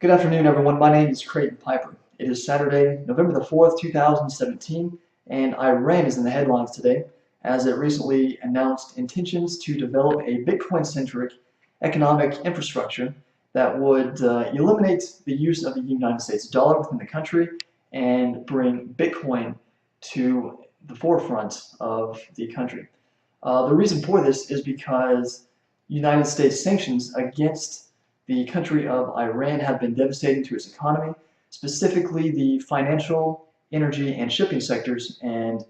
Good afternoon, everyone. My name is Creighton Piper. It is Saturday, November the 4th, 2017, and Iran is in the headlines today as it recently announced intentions to develop a Bitcoin-centric economic infrastructure that would eliminate the use of the United States dollar within the country and bring Bitcoin to the forefront of the country. The reason for this is because United States sanctions against the country of Iran have been devastating to its economy, specifically the financial, energy, and shipping sectors, and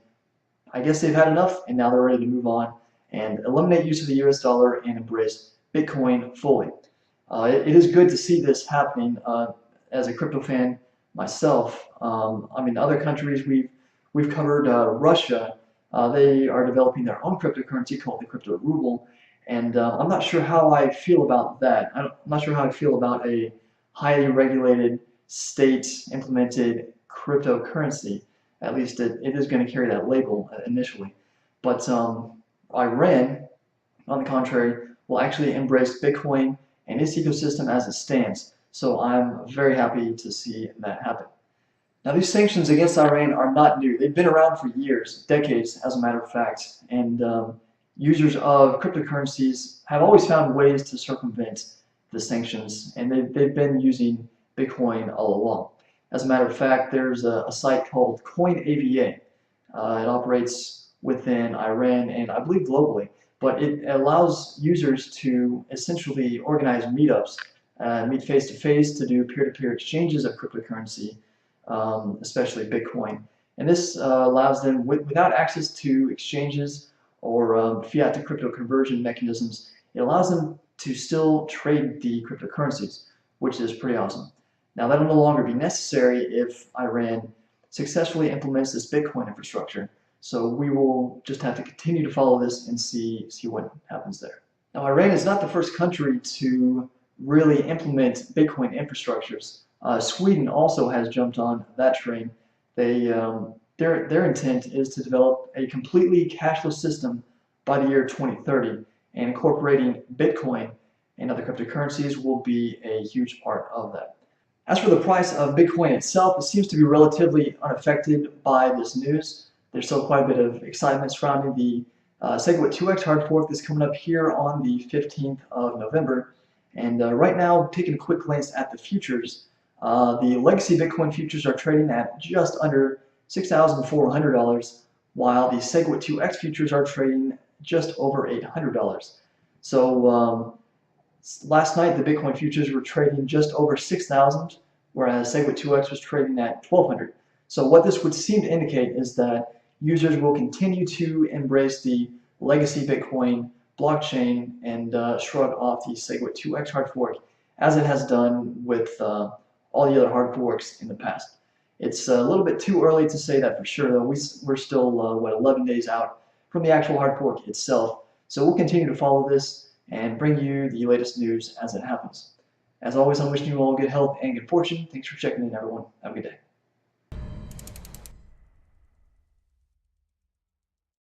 I guess they've had enough, and now they're ready to move on and eliminate use of the US dollar and embrace Bitcoin fully. It is good to see this happening. As a crypto fan myself, other countries we've covered. Russia, they are developing their own cryptocurrency called the crypto ruble. And I'm not sure how I feel about that. I'm not sure how I feel about a highly regulated, state-implemented cryptocurrency. At least it is going to carry that label initially. But Iran, on the contrary, will actually embrace Bitcoin and its ecosystem as it stands. So I'm very happy to see that happen. Now, these sanctions against Iran are not new. They've been around for years, decades, as a matter of fact. And users of cryptocurrencies have always found ways to circumvent the sanctions, and they've been using Bitcoin all along. As a matter of fact, there's a site called CoinAVA. It operates within Iran and I believe globally, but it allows users to essentially organize meetups, meet face-to-face to do peer-to-peer exchanges of cryptocurrency, especially Bitcoin. And this allows them, without access to exchanges or fiat to crypto conversion mechanisms, it allows them to still trade the cryptocurrencies, which is pretty awesome. Now, that'll no longer be necessary if Iran successfully implements this Bitcoin infrastructure. So we will just have to continue to follow this and see what happens there. Now, Iran is not the first country to really implement Bitcoin infrastructures. Sweden also has jumped on that train. Their intent is to develop a completely cashless system by the year 2030, and incorporating Bitcoin and other cryptocurrencies will be a huge part of that. As for the price of Bitcoin itself, it seems to be relatively unaffected by this news. There's still quite a bit of excitement surrounding the SegWit 2x hard fork that's coming up here on the 15th of November. And right now, taking a quick glance at the futures, the legacy Bitcoin futures are trading at just under $6,400, while the SegWit 2x futures are trading just over $800. So last night the Bitcoin futures were trading just over 6,000, whereas SegWit 2x was trading at 1,200. So what this would seem to indicate is that users will continue to embrace the legacy Bitcoin blockchain and shrug off the SegWit 2x hard fork, as it has done with all the other hard forks in the past. It's a little bit too early to say that for sure, though. We're still, 11 days out from the actual hard fork itself. So we'll continue to follow this and bring you the latest news as it happens. As always, I'm wishing you all good health and good fortune. Thanks for checking in, everyone. Have a good day.